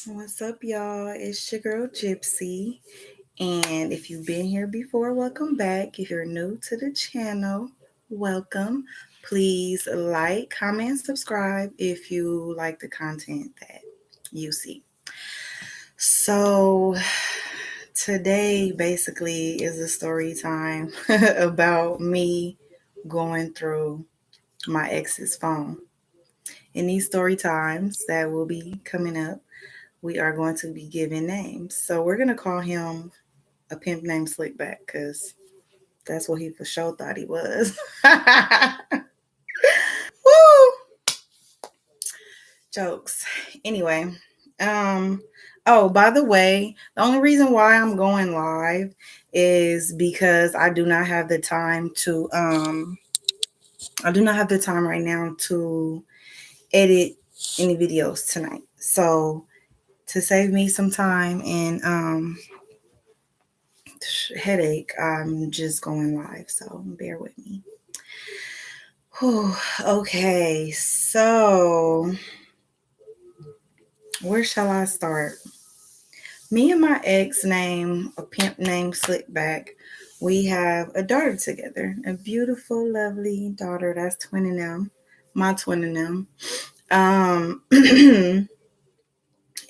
What's up, y'all? It's your girl Gypsy. And if you've been here before, welcome back. If you're new to the channel, welcome. Please like, comment, subscribe if you like the content that you see. So, today basically is a story time about me going through my ex's phone. In these story times that will be coming up, we are going to be giving names. So we're going to call him a pimp named Slickback because that's what he for sure thought he was. Woo! Jokes. Anyway, um, oh, by the way, the only reason why I'm going live is because I do not have the time right now to edit any videos tonight. So to save me some time and headache, I'm just going live. So bear with me. Whew, okay, so where shall I start? Me and my ex name, a pimp named Slickback, we have a daughter together. A beautiful, lovely daughter. That's twin of them. My twin of them.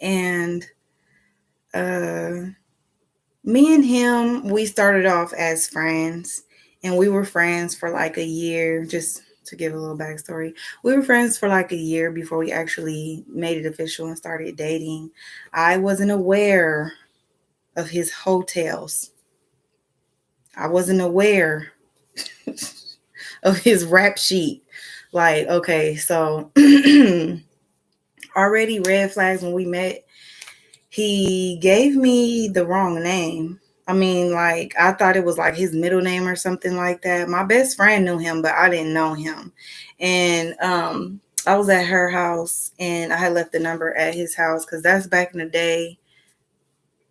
And uh me and him, we started off as friends, and we were friends for like a year. Just to give a little backstory, we were friends for like a year before we actually made it official and started dating. I wasn't aware of his hotels. I wasn't aware of his rap sheet. Like, okay, so already red flags when we met. He gave me the wrong name. I mean, like, I thought it was like his middle name or something like that. My best friend knew him, but I didn't know him. And I was at her house and I had left the number at his house because that's back in the day.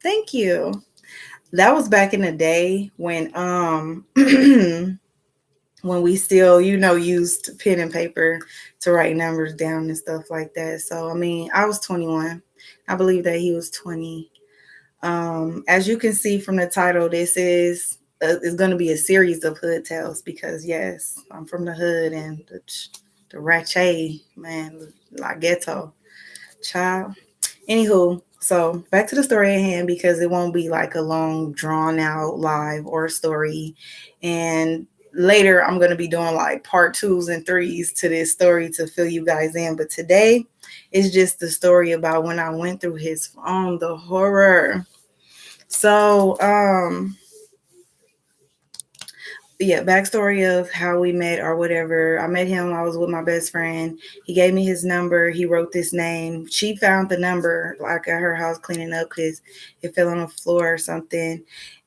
Thank you. That was back in the day when when we still, used pen and paper to write numbers down and stuff like that. So I mean, I was 21. I believe that he was 20. As you can see from the title, this is going to be a series of hood tales because yes, I'm from the hood and the ratchet man, la ghetto child. Anywho, so back to the story at hand because it won't be like a long drawn out live or story, and later I'm going to be doing like part twos and threes to this story to fill you guys in. But today is just the story about when I went through his phone, the horror. So, yeah, backstory of how we met or whatever. I met him. I was with my best friend. He gave me his number. He wrote this name. She found the number like at her house cleaning up because it fell on the floor or something.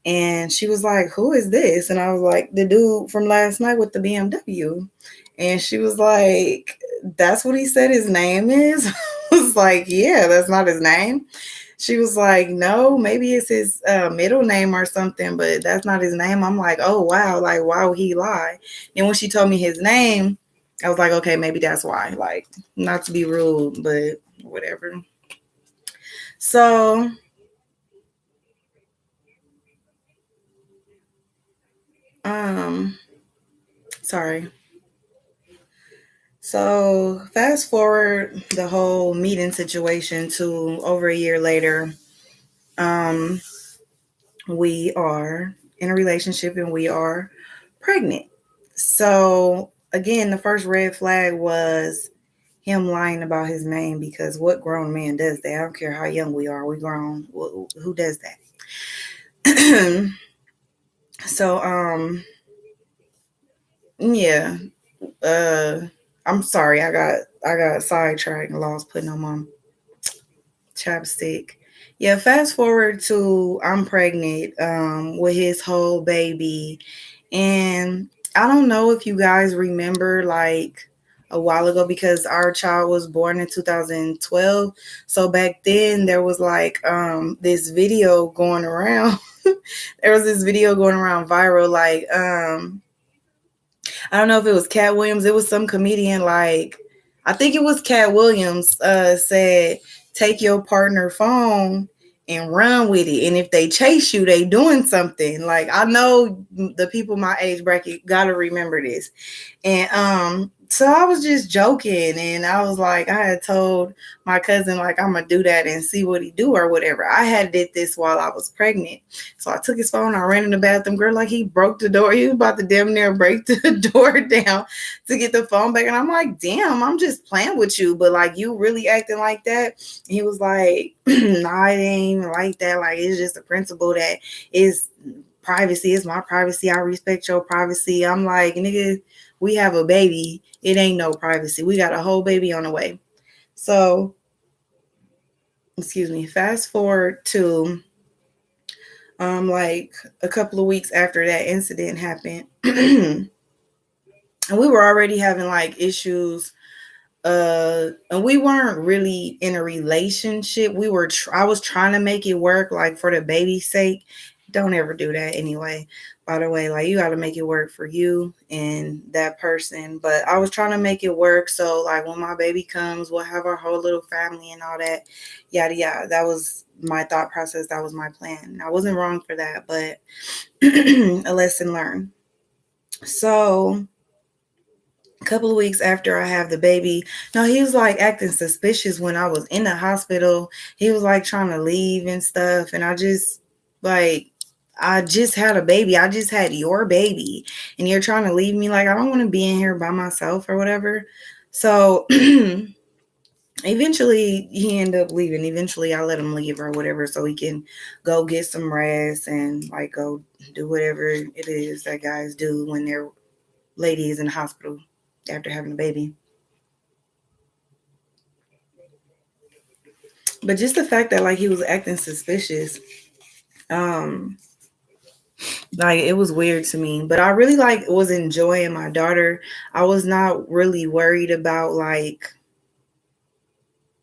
And she was like, "Who is this?" And I was like, "The dude from last night with the BMW." And she was like, "That's what he said his name is." I was like, "Yeah, that's not his name." She was like, "No, maybe it's his middle name or something, but that's not his name." I'm like, "Oh, wow. Like, why would he lie?" And when she told me his name, I was like, "Okay, maybe that's why." Like, not to be rude, but whatever. So, um, sorry. So, fast forward the whole meeting situation to over a year later. Um, we are in a relationship and we are pregnant. So again, the first red flag was him lying about his name because what grown man does that? I don't care how young we are, we grown. Who does that? So yeah. Uh I'm sorry, I got sidetracked and lost putting on my chapstick. Yeah, fast forward to I'm pregnant with his whole baby. And I don't know if you guys remember like a while ago because our child was born in 2012. So back then there was like this video going around. There was this video going around viral like I don't know if it was Cat Williams. It was some comedian like I think it was Cat Williams said take your partner phone and run with it. And if they chase you, they doing something. Like, I know the people my age bracket gotta remember this. And so I was just joking, and I was like, I had told my cousin like I'm gonna do that and see what he do or whatever. I had did this while I was pregnant. So I took his phone, I ran in the bathroom, girl, like he broke the door. He was about to damn near break the door down to get the phone back. And I'm like, damn, I'm just playing with you, but like you really acting like that. And he was like, nah, it ain't even like that. Like it's just a principle that is privacy. It's my privacy. I respect your privacy. I'm like, nigga, we have a baby. It ain't no privacy. We got a whole baby on the way. So, excuse me, fast forward to like a couple of weeks after that incident happened. And we were already having like issues, and we weren't really in a relationship. I was trying to make it work, like for the baby's sake. Don't ever do that anyway, by the way. Like, you got to make it work for you and that person. But I was trying to make it work so like when my baby comes, we'll have our whole little family and all that, yada yada. That was my thought process. That was my plan. I wasn't wrong for that, but a lesson learned. So a couple of weeks after I have the baby, no, he was like acting suspicious when I was in the hospital. He was like trying to leave and stuff. And like, I just had a baby. I just had your baby. And you're trying to leave me. Like, I don't want to be in here by myself or whatever. So eventually he ended up leaving. Eventually I let him leave or whatever so he can go get some rest and like go do whatever it is that guys do when their lady is in the hospital after having a baby. But just the fact that like he was acting suspicious, um, like it was weird to me. But I really like was enjoying my daughter. I was not really worried about like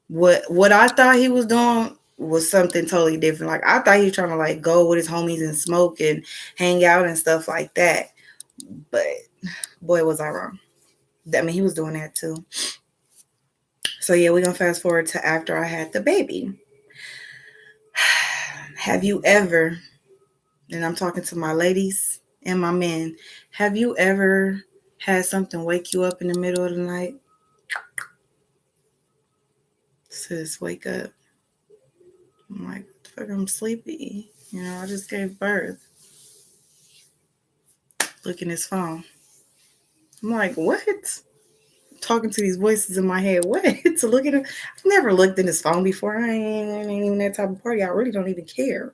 what I thought he was doing was something totally different. Like I thought he was trying to like go with his homies and smoke and hang out and stuff like that. But boy, was I wrong. I mean, he was doing that too. So yeah, we're gonna fast forward to after I had the baby. Have you ever, and I'm talking to my ladies and my men, have you ever had something wake you up in the middle of the night? Sis, wake up. I'm like, what the fuck, I'm sleepy. You know, I just gave birth. Look in his phone. I'm like, what? Talking to these voices in my head. What? To look at him. I've never looked in his phone before. I ain't even that type of party. I really don't even care.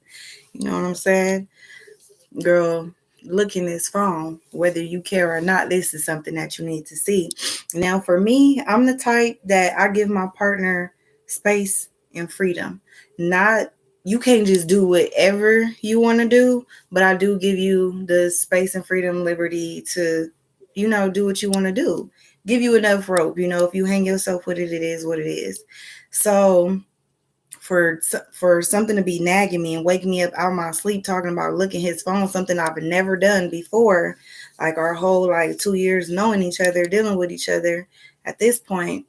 You know what I'm saying? Girl, look in his phone. Whether you care or not, this is something that you need to see. Now, for me, I'm the type that I give my partner space and freedom. Not, you can't just do whatever you want to do, but I do give you the space and freedom, liberty to, do what you want to do. Give you enough rope. If you hang yourself with it, it is what it is. So for something to be nagging me and waking me up out of my sleep talking about looking his phone, something I've never done before, like our whole like 2 years knowing each other, dealing with each other. At this point,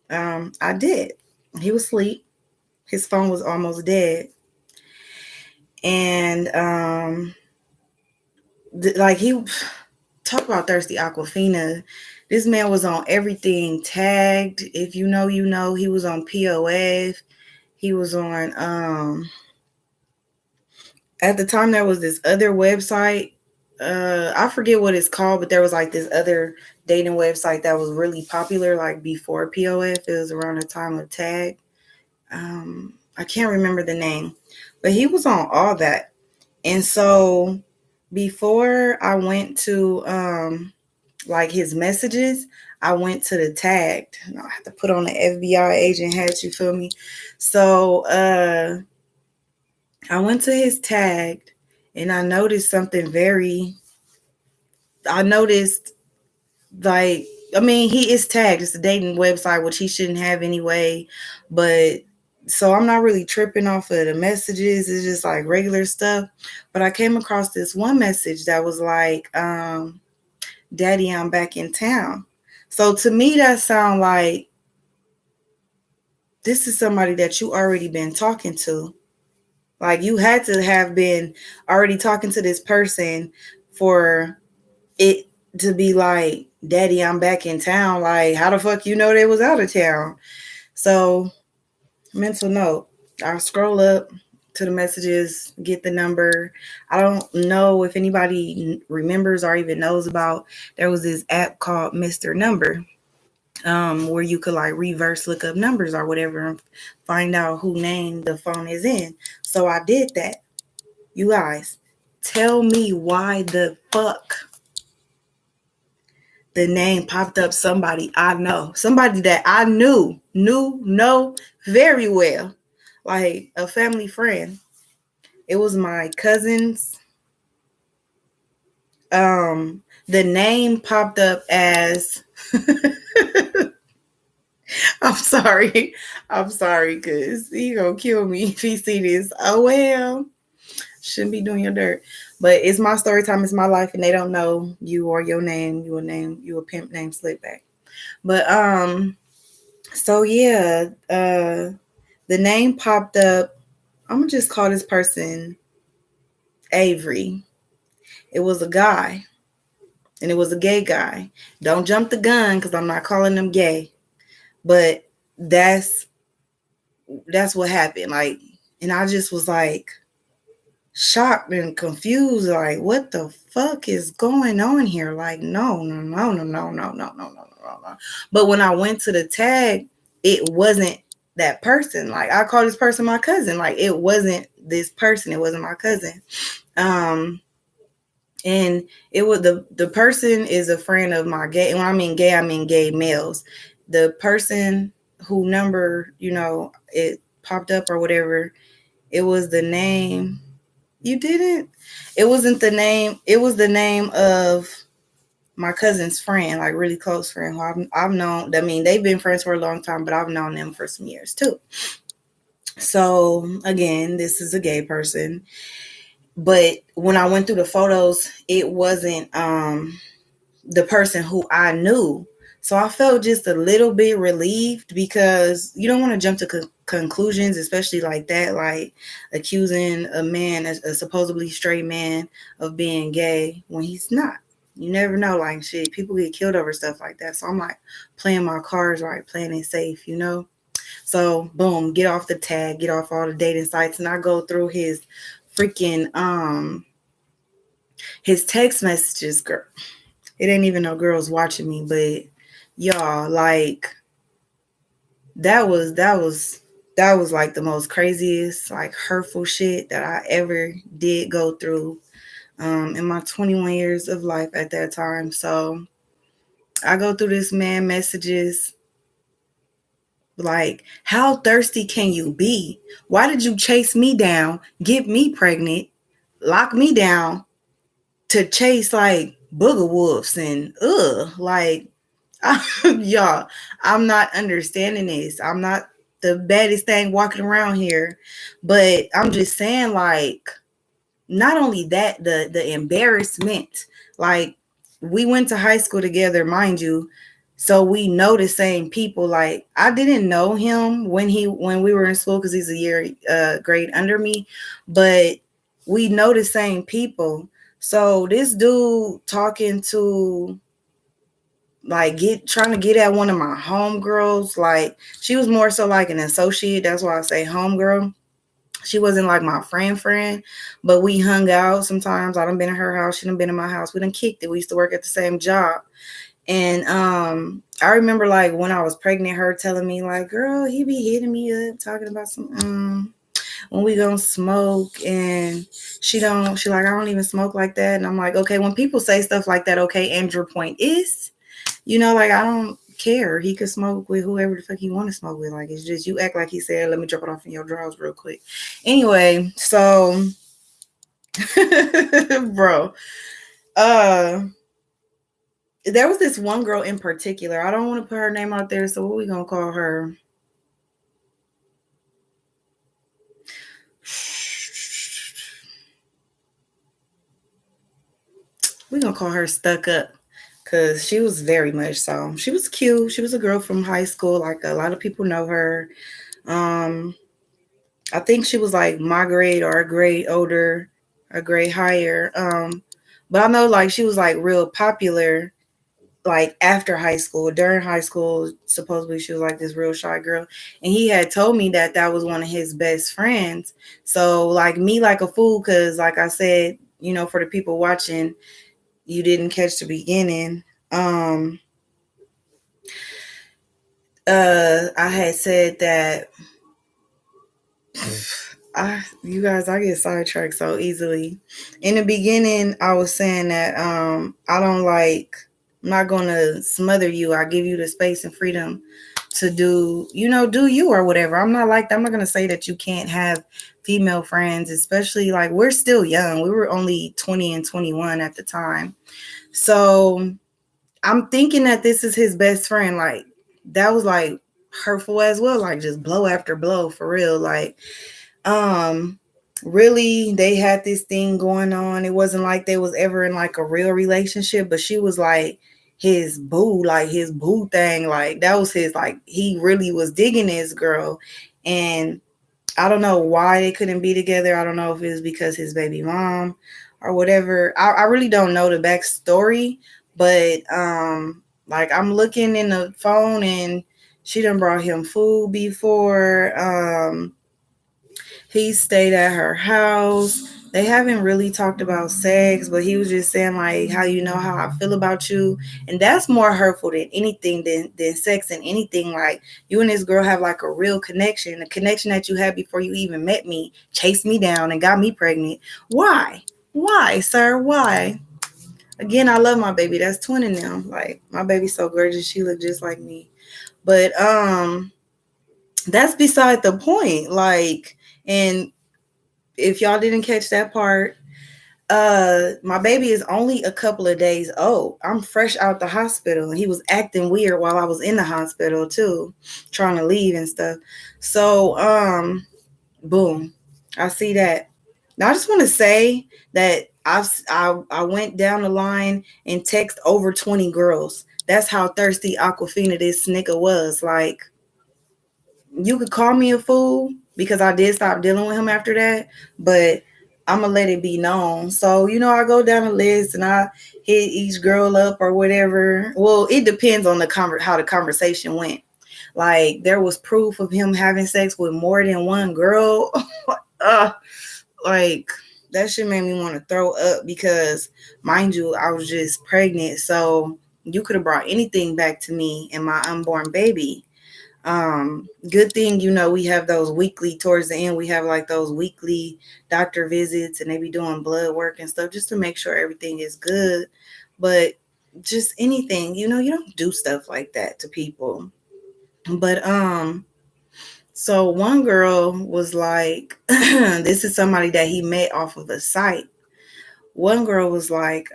I did. He was asleep. His phone was almost dead, and like he talk about thirsty Aquafina. This man was on everything tagged. If you know, you know. He was on POF. He was on at the time there was this other website. I forget what it's called, but there was like this other dating website that was really popular, like before POF. It was around the time of Tag. I can't remember the name, but he was on all that. And so before I went to like his messages, I went to the tagged. I have to put on the FBI agent hat, you feel me? So I went to his tagged and I noticed something I noticed like, I mean, he is tagged. It's a dating website, which he shouldn't have anyway. But so I'm not really tripping off of the messages. It's just like regular stuff. But I came across this one message that was like, Daddy, I'm back in town. So to me, that sound like this is somebody that you already been talking to. Like you had to have been already talking to this person for it to be like, Daddy, I'm back in town. Like, how the fuck you know they was out of town? So, mental note. I'll scroll up to the messages, get the number. I don't know if anybody remembers or even knows about. There was this app called Mr. Number, where you could like reverse look up numbers or whatever and find out who name the phone is in. So I did that. You guys, tell me why the fuck the name popped up somebody I know, somebody that I know very well, like a family friend. It was my cousin's. The name popped up as I'm sorry. I'm sorry, cause he gonna kill me if he see this. Oh well. Shouldn't be doing your dirt. But it's my story time, it's my life, and they don't know you or your name. You a pimp named Slickback. But so yeah, the name popped up. I'm gonna just call this person Avery. It was a guy, and it was a gay guy. Don't jump the gun because I'm not calling them gay, but that's what happened. Like, and I just was like shocked and confused. Like, what the fuck is going on here? Like, no. But when I went to the tag, it wasn't that person. Like, I called this person my cousin. Like, it wasn't this person. It wasn't my cousin. And it was the person is a friend of my gay. When I mean gay, I mean gay males. The person who number, it popped up or whatever, it was the name. You didn't? It wasn't the name. It was the name of my cousin's friend, like really close friend who I've known. I mean, they've been friends for a long time, but I've known them for some years too. So again, this is a gay person. But when I went through the photos, it wasn't the person who I knew. So I felt just a little bit relieved because you don't want to jump to conclusions, especially like that, like accusing a man, a supposedly straight man, of being gay when he's not. You never know, like shit, people get killed over stuff like that. So I'm like playing my cards right, playing it safe. So boom, get off the tag, get off all the dating sites, and I go through his freaking his text messages, girl. It ain't even no girls watching me, but y'all, like that was like the most craziest, like hurtful shit that I ever did go through in my 21 years of life at that time. So I go through this man messages like, how thirsty can you be? Why did you chase me down, get me pregnant, lock me down to chase like booger wolves and like y'all, I'm not understanding this. I'm not the baddest thing walking around here, but I'm just saying, like, not only that, the embarrassment. Like, we went to high school together, mind you, so we know the same people. Like, I didn't know him when we were in school because he's a year grade under me, but we know the same people. So this dude talking to like trying to get at one of my homegirls. Like, she was more so like an associate. That's why I say homegirl. She wasn't like my friend, but we hung out sometimes. I done been in her house. She done been in my house. We done kicked it. We used to work at the same job. And I remember like when I was pregnant, her telling me like, girl, he be hitting me up talking about some when we gonna smoke, and she like, I don't even smoke like that. And I'm like, okay, when people say stuff like that, okay, and your point is, like, I don't care. He could smoke with whoever the fuck he want to smoke with. Like, it's just you act like he said, let me drop it off in your drawers real quick. Anyway, so bro, there was this one girl in particular. I don't want to put her name out there, so what we gonna call her? We're gonna call her Stuck Up, because she was very much so. She was cute. She was a girl from high school. Like, a lot of people know her. Um, I think she was like my grade or a grade older, a grade higher. But I know like she was like real popular like after high school. During high school, supposedly she was like this real shy girl, and he had told me that that was one of his best friends. So like me like a fool, because like I said, you know, for the people watching, you didn't catch the beginning. I had said that you guys, I get sidetracked so easily. In the beginning, I was saying that I don't like, I'm not gonna smother you. I give you the space and freedom to do, you know, do you or whatever. I'm not like that. I'm not gonna say that you can't have female friends, especially like we're still young. We were only 20 and 21 at the time. So I'm thinking that this is his best friend. Like that was like hurtful as well. Like just blow after blow for real. Like um really they had this thing going on. It wasn't like they was ever in like a real relationship, but she was like his boo, like his boo thing. Like that was his, like he really was digging this girl. And I don't know why they couldn't be together. I don't know if it was because his baby mom or whatever. I really don't know the backstory, but like I'm looking in the phone and she done brought him food before. He stayed at her house. They haven't really talked about sex, but he was just saying like how you know how I feel about you, and that's more hurtful than anything than sex and anything. Like you and this girl have like a real connection, a connection that you had before you even met me, chased me down and got me pregnant. Why? Why, sir? Why? Again, I love my baby. That's twin in them. Like my baby's so gorgeous. She looked just like me. But that's beside the point. Like, and if y'all didn't catch that part, my baby is only a couple of days old. I'm fresh out the hospital, and he was acting weird while I was in the hospital too, trying to leave and stuff. So boom, I see that. Now I just want to say that I went down the line and text over 20 girls. That's how thirsty Aquafina this nigga was. Like, you could call me a fool because I did stop dealing with him after that, but I'm gonna let it be known. So, you know, I go down the list and I hit each girl up or whatever. Well, it depends on how the conversation went. Like there was proof of him having sex with more than one girl. uh, like that shit made me want to throw up because, mind you, I was just pregnant. So you could have brought anything back to me and my unborn baby. Good thing, you know, we have those weekly, towards the end we have like those weekly doctor visits, and they be doing blood work and stuff just to make sure everything is good. But just anything, you know, you don't do stuff like that to people. But so one girl was like this is somebody that he met off of a site. One girl was like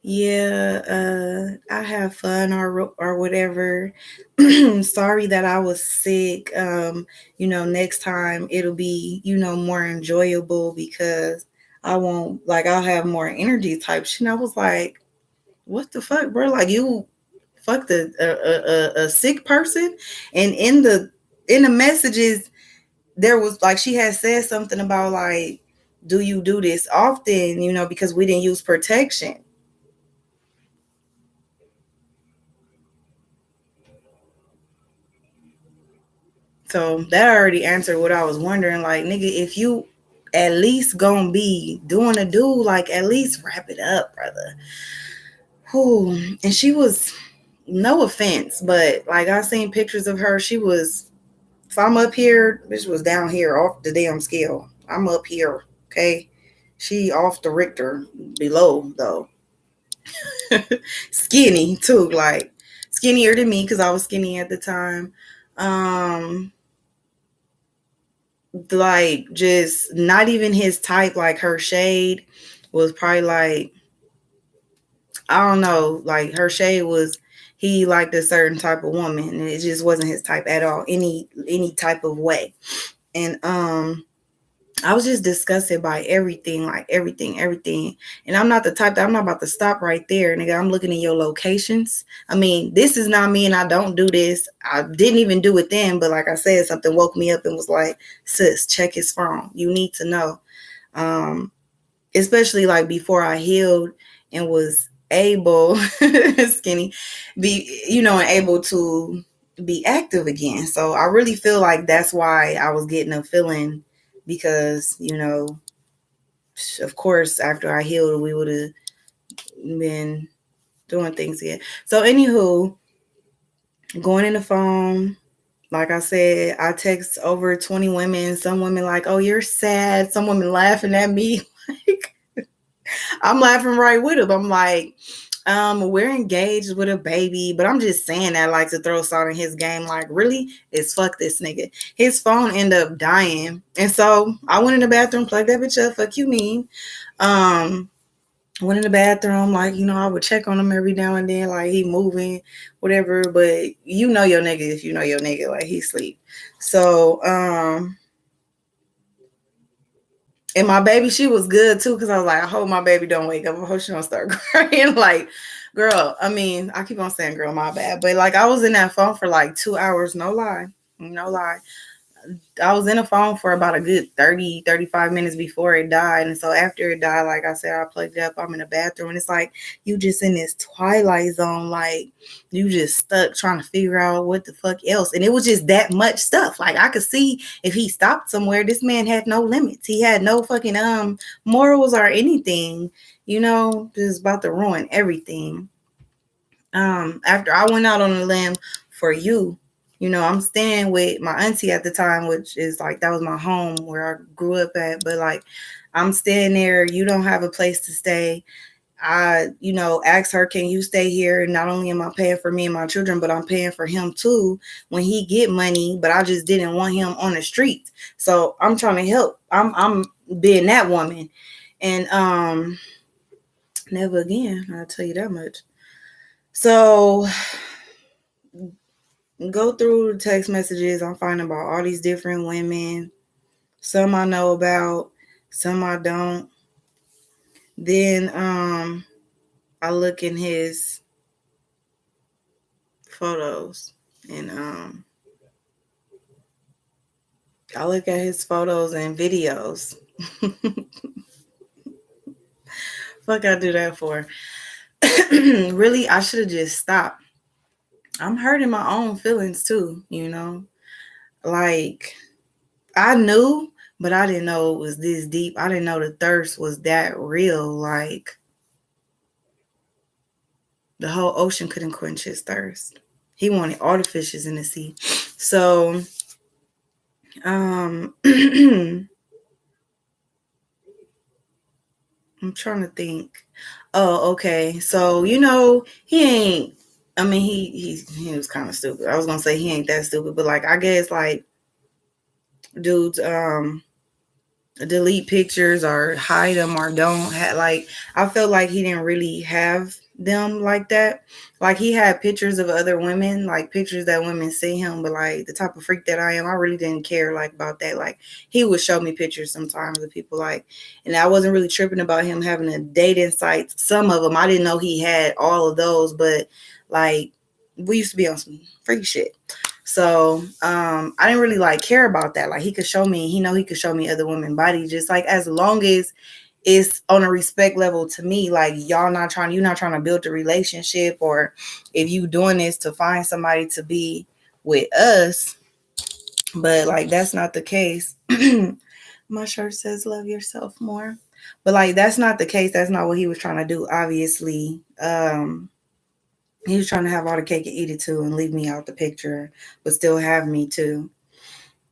yeah, I have fun or whatever. Sorry that I was sick. You know, next time it'll be, you know, more enjoyable because I won't, like I'll have more energy type shit. And I was like, what the fuck, bro? Like you fucked a sick person, and in the messages there was like she had said something about like, do you do this often? You know, because we didn't use protection. So that already answered what I was wondering. Like, nigga, if you at least gonna be doing a do, like at least wrap it up, brother. Whew. And she was, no offense, but like I seen pictures of her. She was, if I'm up here, bitch was down here off the damn scale. I'm up here, okay? She off the Richter below though. Skinny too, like skinnier than me because I was skinny at the time. Um, like just not even his type. Like her shade was probably like, I don't know, like her shade was, he liked a certain type of woman and it just wasn't his type at all, any type of way. And I was just disgusted by everything, like everything. And I'm not the type that I'm not about to stop right there, nigga. I'm looking at your locations. I mean, this is not me and I don't do this. I didn't even do it then, but like I said, something woke me up and was like, sis, check his phone. You need to know. Um, Especially like before I healed and was able skinny, and able to be active again. So I really feel like that's why I was getting a feeling because, of course, after I healed, we would have been doing things again. So, anywho, going in the phone, like I said, I text over 20 women. Some women like, oh, you're sad. Some women laughing at me. Like, I'm laughing right with them. I'm like, we're engaged with a baby, but I'm just saying that like to throw salt in his game. Like, really? It's fuck this nigga. His phone ended up dying. And so I went in the bathroom, plugged that bitch up, fuck you mean. Went in the bathroom, like, I would check on him every now and then, like he moving, whatever. But you know your nigga if you know your nigga, like he sleep. So, and my baby, she was good too, because I was like, I hope my baby don't wake up. I hope she don't start crying. Like, girl, I mean, I keep on saying girl, my bad. But like I was in that phone for like 2 hours, no lie. No lie. I was in the phone for about a good 30, 35 minutes before it died. And so after it died, like I said, I plugged it up. I'm in the bathroom. And it's like, you just in this twilight zone. Like, you just stuck trying to figure out what the fuck else. And it was just that much stuff. Like, I could see if he stopped somewhere, this man had no limits. He had no fucking morals or anything. Just about to ruin everything. After I went out on a limb for you, I'm staying with my auntie at the time, which is like, that was my home where I grew up at. But like, I'm staying there. You don't have a place to stay. I, asked her, can you stay here? And not only am I paying for me and my children, but I'm paying for him too when he get money. But I just didn't want him on the streets. So I'm trying to help. I'm being that woman. And never again, I'll tell you that much. So go through the text messages. I'm finding about all these different women. Some I know about, some I don't. Then I look in his photos and I look at his photos and videos. Fuck I do that for? Really, I should have just stopped. I'm hurting my own feelings too, Like, I knew, but I didn't know it was this deep. I didn't know the thirst was that real. Like, the whole ocean couldn't quench his thirst. He wanted all the fishes in the sea. So, I'm trying to think. Oh, okay. So, he ain't, I mean, he was kind of stupid. I was going to say he ain't that stupid, but like, I guess like dudes, delete pictures or hide them or don't have, like, I felt like he didn't really have them like that. Like, he had pictures of other women, like pictures that women see him, but like the type of freak that I am, I really didn't care like about that. Like, he would show me pictures sometimes of people, like, and I wasn't really tripping about him having a dating sites. Some of them I didn't know he had all of those, but like, we used to be on some freak shit. So I didn't really like care about that. Like, he could show me, he could show me other women's bodies, just like as long as it's on a respect level to me. Like, you're not trying to build a relationship, or if you doing this to find somebody to be with us. But like, that's not the case. My shirt says love yourself more. But like, that's not the case. That's not what he was trying to do, obviously. He was trying to have all the cake and eat it too and leave me out the picture, but still have me too.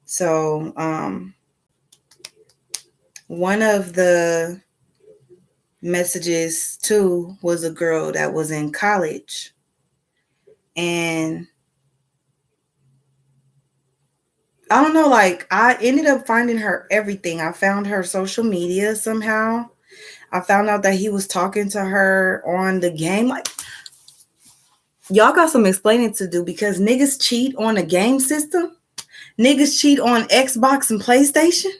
So one of the messages too was a girl that was in college. And I don't know, like, I ended up finding her everything. I found her social media somehow. I found out that he was talking to her on the game. Like, y'all got some explaining to do, because niggas cheat on a game system. Niggas cheat on Xbox and PlayStation.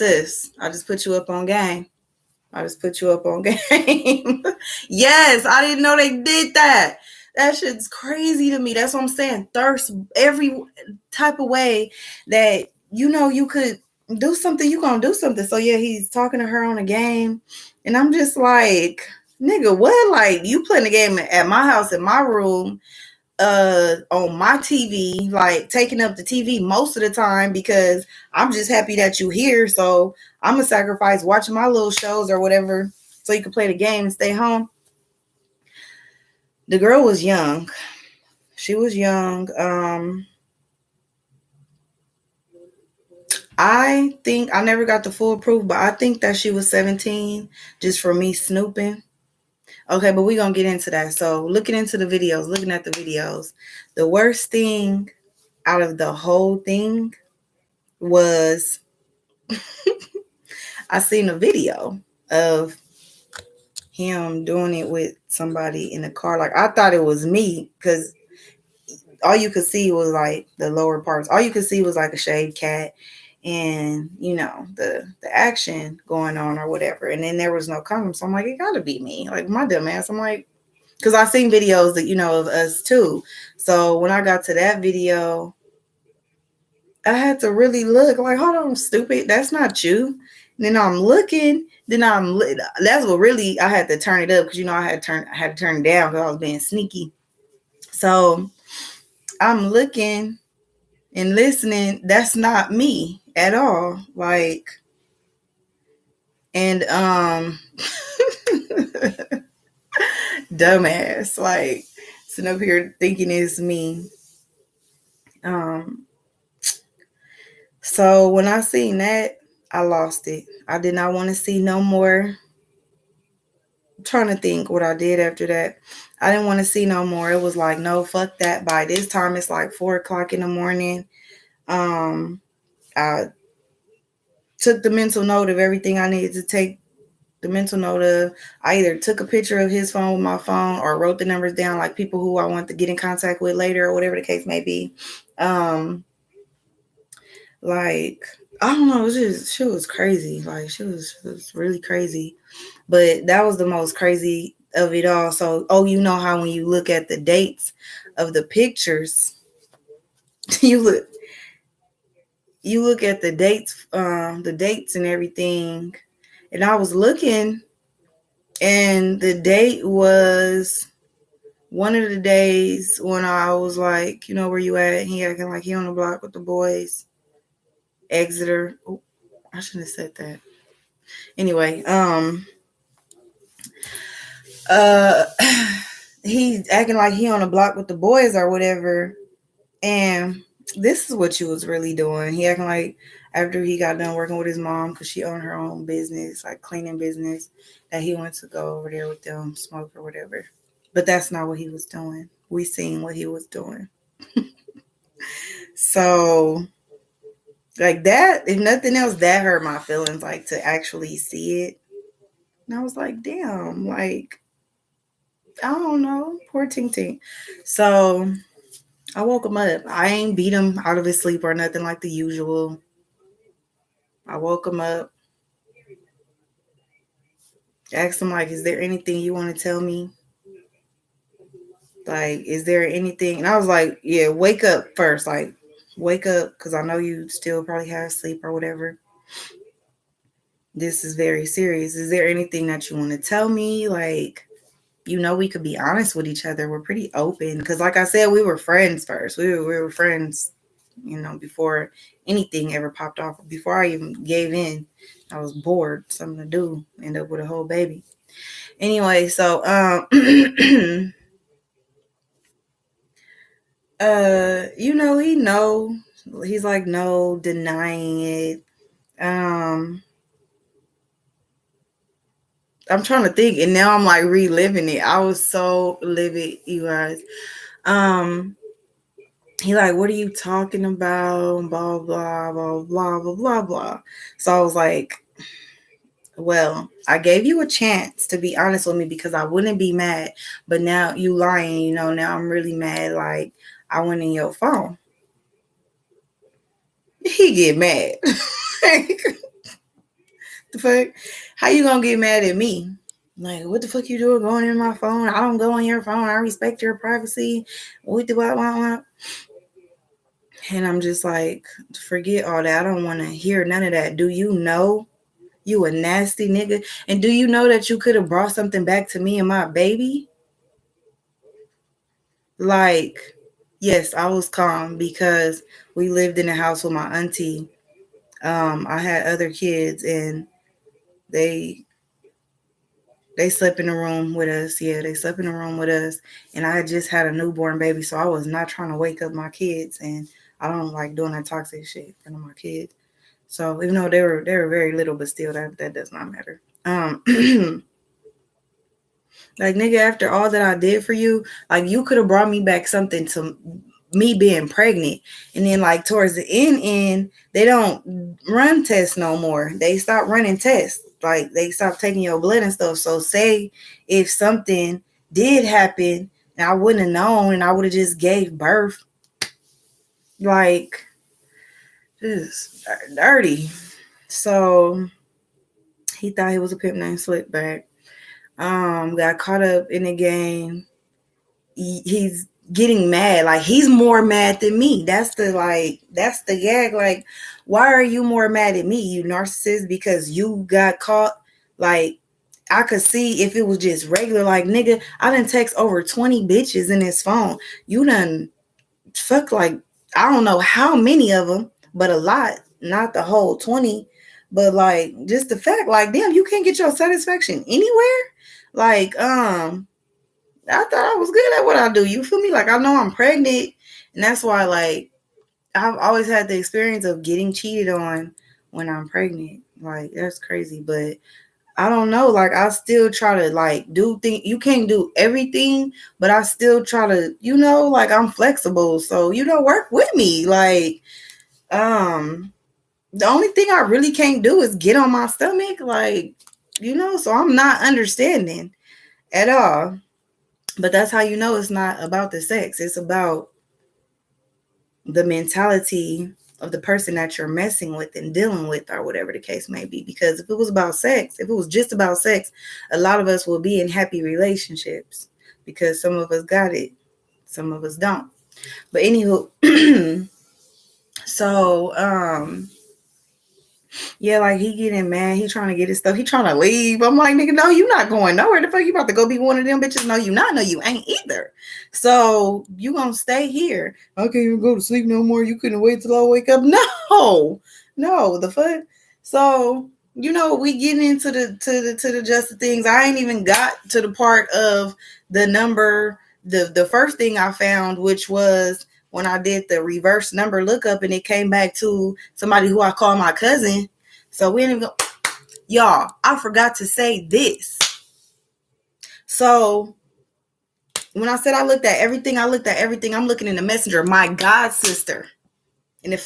sis, I just put you up on game. I just put you up on game. Yes, I didn't know they did that. That shit's crazy to me. That's what I'm saying. Thirst every type of way that you could do something, you gonna do something. So yeah, he's talking to her on a game. And I'm just like, nigga, what? Like, you playing the game at my house in my room, on my TV, like taking up the TV most of the time because I'm just happy that you here. So I'm gonna sacrifice watching my little shows or whatever so you can play the game and stay home. The girl was young. She was young. I think I never got the full proof, but I think that she was 17 just for me snooping. Okay, but we're gonna get into that. So looking at the videos, the worst thing out of the whole thing was I seen a video of him doing it with somebody in the car. Like, I thought it was me because all you could see was like the lower parts. All you could see was like a shaved cat and the action going on or whatever. And then there was no comment. So I'm like, it gotta be me. Like, my dumb ass. I'm like, because I seen videos that of us too. So when I got to that video, I had to really look like, hold on, stupid, that's not you. And then I'm looking, that's what really, I had to turn it up because I had to turn it down because I was being sneaky. So I'm looking and listening. That's not me at all. Like, and dumbass, like sitting up here thinking it's me. So when I seen that, I lost it. I did not want to see no more. I'm trying to think what I did after that. I didn't want to see no more. It was like, no, fuck that. By this time, it's like 4:00 in the morning. I took the mental note of everything I needed to take the mental note of. I either took a picture of his phone with my phone or wrote the numbers down, like people who I want to get in contact with later or whatever the case may be. Like, I don't know, she was crazy. Like, she was really crazy. But that was the most crazy of it all. So, you know how when you look at the dates of the pictures, you look at the dates and everything. And I was looking, and the date was one of the days when I was like, where you at? He acting like he on the block with the boys. Exeter. Oh, I shouldn't have said that. Anyway, he's acting like he on the block with the boys or whatever. And this is what you was really doing. He acting like after he got done working with his mom, because she owned her own business, like cleaning business, that he went to go over there with them, smoke or whatever. But that's not what he was doing. We seen what he was doing. So, like, that, if nothing else, that hurt my feelings, like, to actually see it. And I was like, damn, like, I don't know, poor Ting Ting. So I woke him up. I ain't beat him out of his sleep or nothing like the usual. I woke him up, asked him, like, is there anything you want to tell me? Like, is there anything? And I was like, yeah, wake up first. Like, wake up, because I know you still probably have sleep or whatever. This is very serious. Is there anything that you want to tell me? Like, we could be honest with each other. We're pretty open. Because, like I said, we were friends first. We were friends, before anything ever popped off. Before I even gave in, I was bored. Something to do. End up with a whole baby. Anyway, so, he's like, no, denying it. I'm trying to think, and now I'm like reliving it. I was so livid, you guys. He like, what are you talking about? Blah, blah, blah, blah, blah, blah, blah. So I was like, well, I gave you a chance to be honest with me because I wouldn't be mad. But now you lying, now I'm really mad. Like, I went in your phone. He get mad. The fuck? How you gonna get mad at me? Like, what the fuck you doing going in my phone? I don't go on your phone. I respect your privacy. What the what? And I'm just like, forget all that. I don't want to hear none of that. Do you know you a nasty nigga? And do you know that you could have brought something back to me and my baby? Like, yes, I was calm because we lived in a house with my auntie. I had other kids and they they slept in the room with us. Yeah, they slept in the room with us. And I had just had a newborn baby, so I was not trying to wake up my kids. And I don't like doing that toxic shit in front of my kids. So even though they were very little, but still that does not matter. Like, nigga, after all that I did for you, like, you could have brought me back something to me being pregnant. And then, like, towards the end, they don't run tests no more. They stop running tests. Like, they stop taking your blood and stuff. So say if something did happen and I wouldn't have known and I would have just gave birth, like, this is dirty. So he thought he was a pimp named Slickback. Got caught up in the game. He's getting mad. Like, he's more mad than me. That's the gag. Like, why are you more mad at me, you narcissist? Because you got caught. Like, I could see if it was just regular. Like, nigga, I done text over 20 bitches in his phone. You done fuck, like, I don't know how many of them, but a lot. Not the whole 20. But, like, just the fact, like, damn, you can't get your satisfaction anywhere. Like, I thought I was good at what I do. You feel me? Like, I know I'm pregnant, and that's why, like, I've always had the experience of getting cheated on when I'm pregnant. Like, that's crazy, but I don't know. Like, I still try to, like, do things. You can't do everything, but I still try to, like, I'm flexible. So, work with me. Like, the only thing I really can't do is get on my stomach. Like, so I'm not understanding at all. But that's how you know it's not about the sex. It's about the mentality of the person that you're messing with and dealing with, or whatever the case may be. Because if it was about sex, if it was just about sex, a lot of us will be in happy relationships because some of us got it, some of us don't. But anywho, so yeah, like, he getting mad. He trying to get his stuff. He trying to leave. I'm like, nigga, no, you not going nowhere. The fuck you about to go be one of them bitches? No, you not. No, you ain't either. So you gonna stay here. I can't even go to sleep no more. You couldn't wait till I wake up. No, the fuck. So we getting into the just things. I ain't even got to the part of the number. The first thing I found, which was when I did the reverse number lookup, and it came back to somebody who I call my cousin. So we didn't go. Y'all, I forgot to say this. So when I said I looked at everything, I'm looking in the messenger. My god sister. And if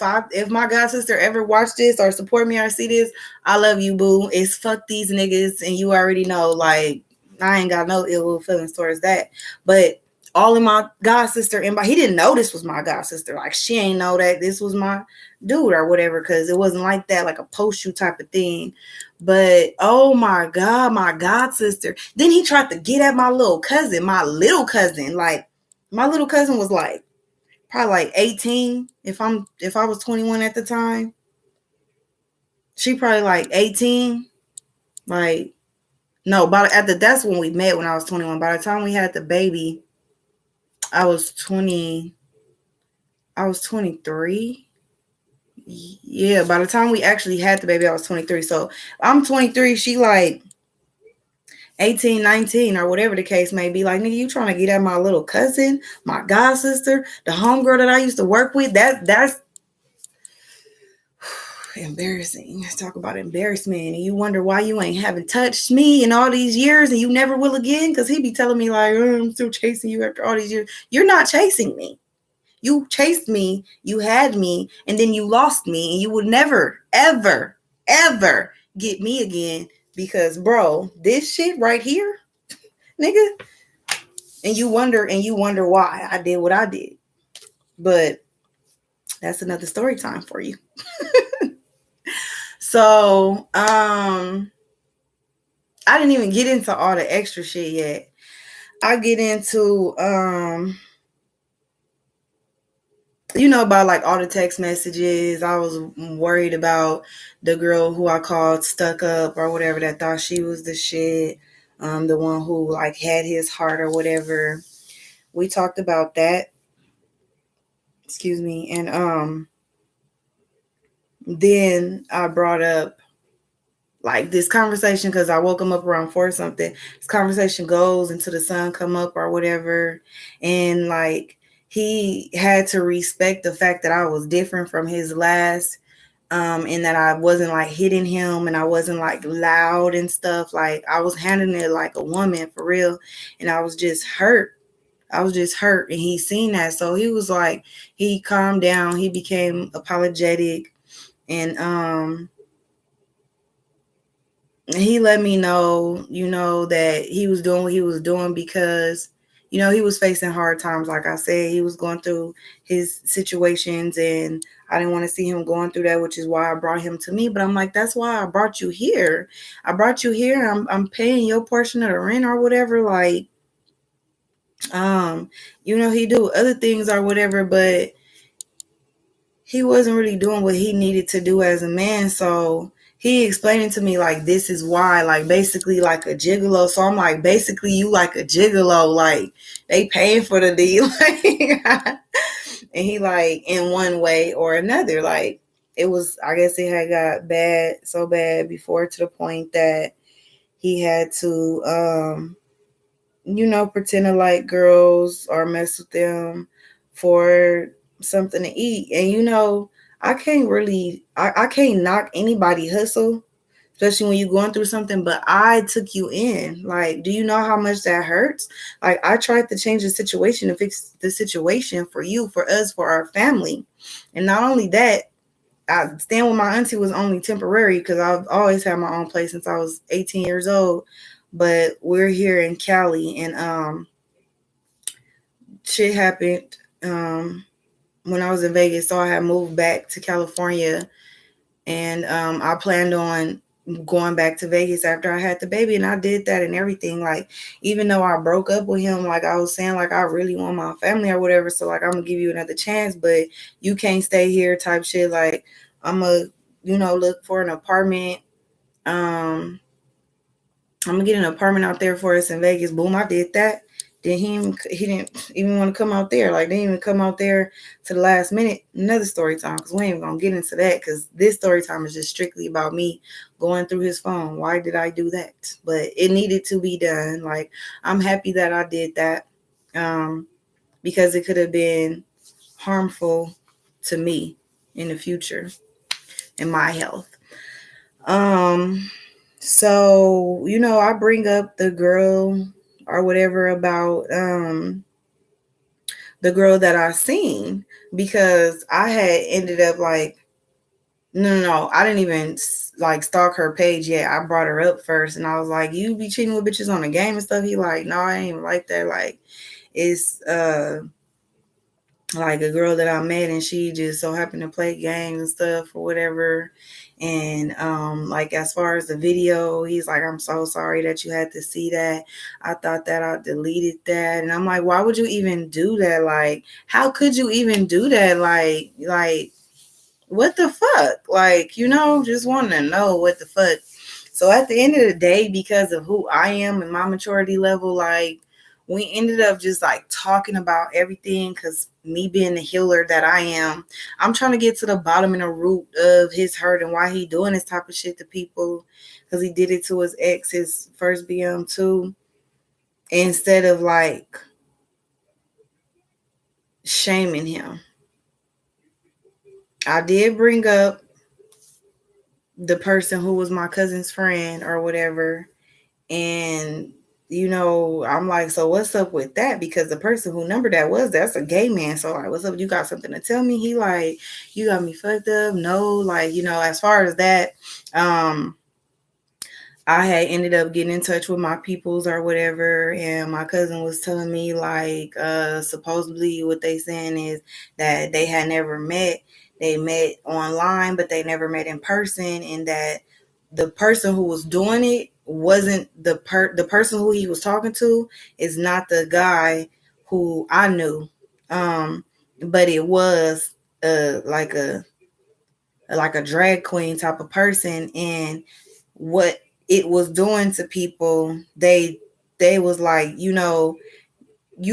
my god sister ever watch this or support me or see this, I love you, boo. It's fuck these niggas, and you already know, like, I ain't got no ill feelings towards that. But all of my god sister inbox, he didn't know this was my god sister. Like, she ain't know that this was my dude or whatever, because it wasn't like that, like a post you type of thing. But oh my god, my god sister. Then he tried to get at my little cousin. Like, my little cousin was like probably like 18. If I was 21 at the time, she probably like 18. Like, no, but that's when we met, when I was 21. By the time we had the baby, I was 20. I was 23. Yeah, by the time we actually had the baby, I was 23. So I'm 23. She like 18, 19, or whatever the case may be. Like, nigga, you trying to get at my little cousin, my god sister, the homegirl that I used to work with? That's embarrassing. Let's talk about embarrassment. And you wonder why you ain't haven't touched me in all these years, and you never will again. Because he be telling me like, I'm still chasing you after all these years. You're not chasing me. You chased me, you had me, and then you lost me, and you would never, ever, ever get me again. Because, bro, this shit right here, nigga, and you wonder why I did what I did. But that's another story time for you. So, I didn't even get into all the extra shit yet. I get into about like all the text messages. I was worried about the girl who I called stuck up or whatever that thought she was the shit. The one who like had his heart or whatever. We talked about that. Excuse me. And then I brought up like this conversation because I woke him up around 4 or something. This conversation goes until the sun come up or whatever. And like he had to respect the fact that I was different from his last, and that I wasn't like hitting him and I wasn't like loud and stuff. Like I was handling it like a woman for real. And I was just hurt. I was just hurt. And he seen that. So he was like, he calmed down. He became apologetic. And he let me know, that he was doing what he was doing because, he was facing hard times. Like I said, he was going through his situations and I didn't want to see him going through that, which is why I brought him to me. But I'm like, that's why I brought you here. I brought you here. I'm paying your portion of the rent or whatever. Like, he do other things or whatever, but he wasn't really doing what he needed to do as a man. So he explaining to me like, this is why, like basically like a gigolo. So I'm like, basically you like a gigolo, like they paying for the deal. And he like, in one way or another, like it was, I guess it had got bad, so bad before, to the point that he had to, pretend to like girls or mess with them for something to eat. And I can't knock anybody hustle, especially when you're going through something, but I took you in. Like, do you know how much that hurts? Like, I tried to change the situation, to fix the situation for you, for us, for our family. And not only that, I staying with my auntie was only temporary because I've always had my own place since I was 18 years old. But we're here in Cali, and shit happened when I was in Vegas. So I had moved back to California, and I planned on going back to Vegas after I had the baby, and I did that and everything. Like, even though I broke up with him, like I was saying, like I really want my family or whatever, so like I'm gonna give you another chance, but you can't stay here type shit. Like I'm gonna, look for an apartment. I'm gonna get an apartment out there for us in Vegas. Boom, I did that. Then he didn't even want to come out there. Like, they didn't even come out there to the last minute. Another story time, because we ain't even gonna get into that, because this story time is just strictly about me going through his phone. Why did I do that? But it needed to be done. Like, I'm happy that I did that, because it could have been harmful to me in the future, in my health. So, I bring up the girl or whatever about the girl that I seen, because I had ended up like, no, I didn't even like stalk her page yet. I brought her up first, and I was like, you be cheating with bitches on the game and stuff? He like, no, I ain't even like that. Like, it's like a girl that I met, and she just so happened to play games and stuff or whatever. And like, as far as the video, he's like, I'm so sorry that you had to see that. I thought that I deleted that. And I'm like, why would you even do that? Like, how could you even do that? Like what the fuck? Like, just wanting to know what the fuck. So at the end of the day, because of who I am and my maturity level, like, we ended up just like talking about everything, because me being the healer that I am, I'm trying to get to the bottom and the root of his hurt and why he doing this type of shit to people, because he did it to his ex, his first BM too, instead of like shaming him. I did bring up the person who was my cousin's friend or whatever. And, I'm like, so what's up with that? Because the person who numbered that's a gay man. So like, what's up? You got something to tell me? He like, you got me fucked up. No, like, as far as that, I had ended up getting in touch with my peoples or whatever, and my cousin was telling me like, supposedly what they saying is that they had never met. they met online, but they never met in person, and that the person who was doing it wasn't the person who he was talking to is not the guy who I knew. But it was like a drag queen type of person, and what it was doing to people, they was like, you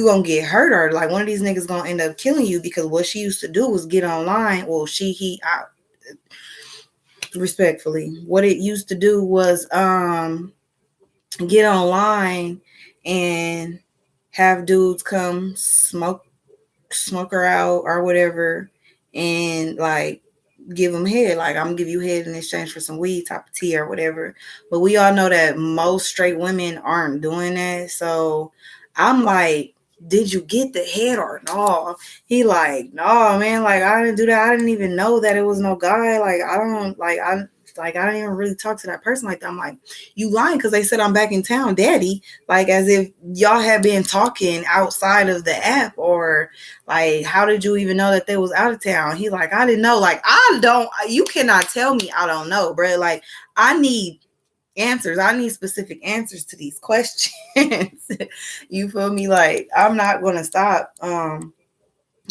gonna get hurt, or like one of these niggas gonna end up killing you, because what she used to do was get online. Well, respectfully, what it used to do was get online and have dudes come smoke her out or whatever, and like give them head. Like, I'm gonna give you head in exchange for some weed type of tea or whatever. But we all know that most straight women aren't doing that. So I'm like, did you get the head or no? He like, no, man, like I didn't do that. I didn't even know that it was no guy. Like, I didn't even really talk to that person like that. I'm like, you lying, because they said I'm back in town, daddy. Like, as if y'all had been talking outside of the app, or like, how did you even know that they was out of town? He like, I didn't know. Like, you cannot tell me I don't know, bro. Like, I need answers. I need specific answers to these questions. You feel me? Like, I'm not going to stop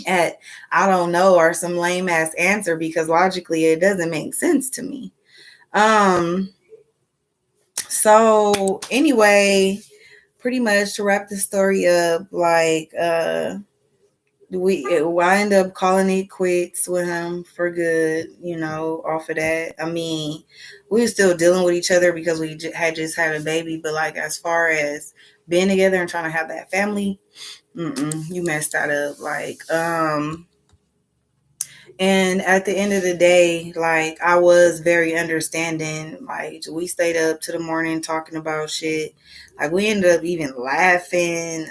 at I don't know or some lame ass answer, because logically it doesn't make sense to me. Um so anyway, pretty much to wrap the story up, like I end up calling it quits with him for good, off of that. I mean, we were still dealing with each other because we had just had a baby, but like, as far as being together and trying to have that family, you messed that up. Like, and at the end of the day, like, I was very understanding. Like, we stayed up to the morning talking about shit. Like, we ended up even laughing,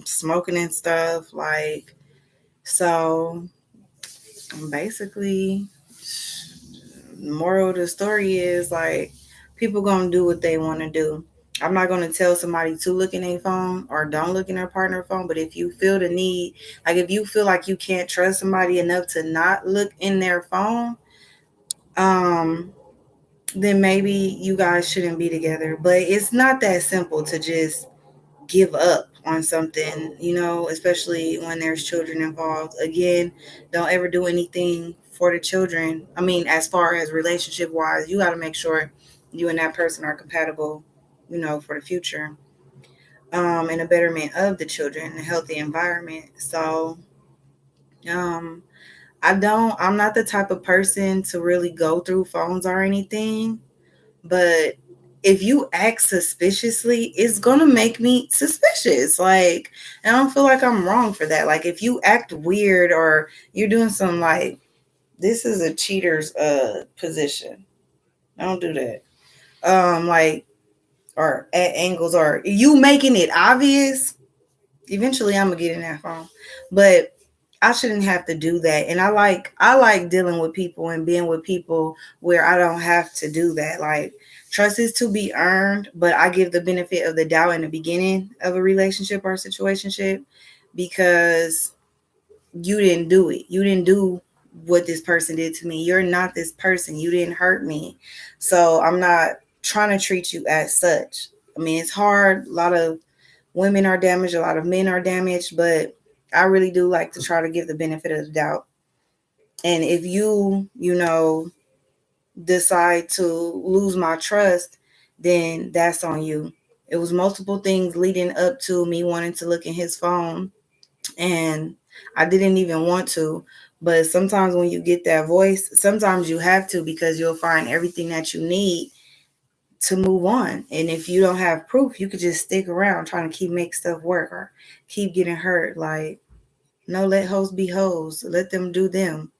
smoking and stuff. Like, so basically, the moral of the story is like, people gonna do what they want to do. I'm not gonna tell somebody to look in their phone or don't look in their partner phone, but if you feel the need, like if you feel like you can't trust somebody enough to not look in their phone, um, then maybe you guys shouldn't be together. But it's not that simple to just give up on something, especially when there's children involved. Again, don't ever do anything for the children. I mean, as far as relationship wise, you got to make sure you and that person are compatible, for the future, and a betterment of the children, a healthy environment. So, um, I'm not the type of person to really go through phones or anything. But if you act suspiciously, it's gonna make me suspicious. Like, and I don't feel like I'm wrong for that. Like, if you act weird or you're doing some, like, this is a cheater's position. I don't do that. Like, or at angles, or you making it obvious. Eventually I'm gonna get in that phone. But I shouldn't have to do that. And I like dealing with people and being with people where I don't have to do that. Like, trust is to be earned, but I give the benefit of the doubt in the beginning of a relationship or situationship, because you didn't do it. You didn't do what this person did to me. You're not this person. You didn't hurt me. So I'm not trying to treat you as such. I mean, it's hard. A lot of women are damaged, a lot of men are damaged, but I really do like to try to give the benefit of the doubt. And if you decide to lose my trust, then that's on you. It was multiple things leading up to me wanting to look in his phone, and I didn't even want to. But sometimes when you get that voice, sometimes you have to, because you'll find everything that you need to move on. And if you don't have proof, you could just stick around trying to keep make stuff work or keep getting hurt. Like, no, let hoes be hoes. Let them do them.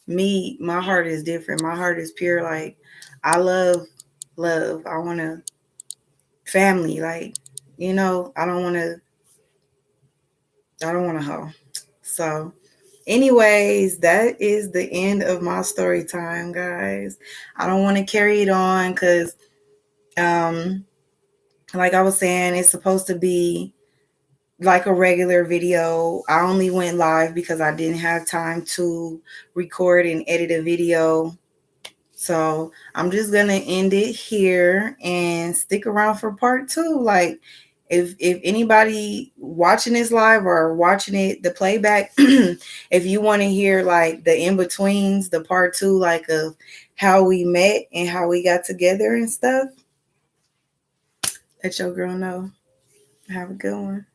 Me, my heart is different. My heart is pure. Like, I love love. I want to family. Like, I don't want to. I don't want to hoe. So, anyways, that is the end of my story time, guys. I don't want to carry it on because, um, like I was saying, it's supposed to be like a regular video. I only went live because I didn't have time to record and edit a video. So I'm just gonna end it here and stick around for part two. Like, if anybody watching this live or watching it the playback, if you want to hear like the in betweens, the part two, like of how we met and how we got together and stuff, let your girl know. Have a good one.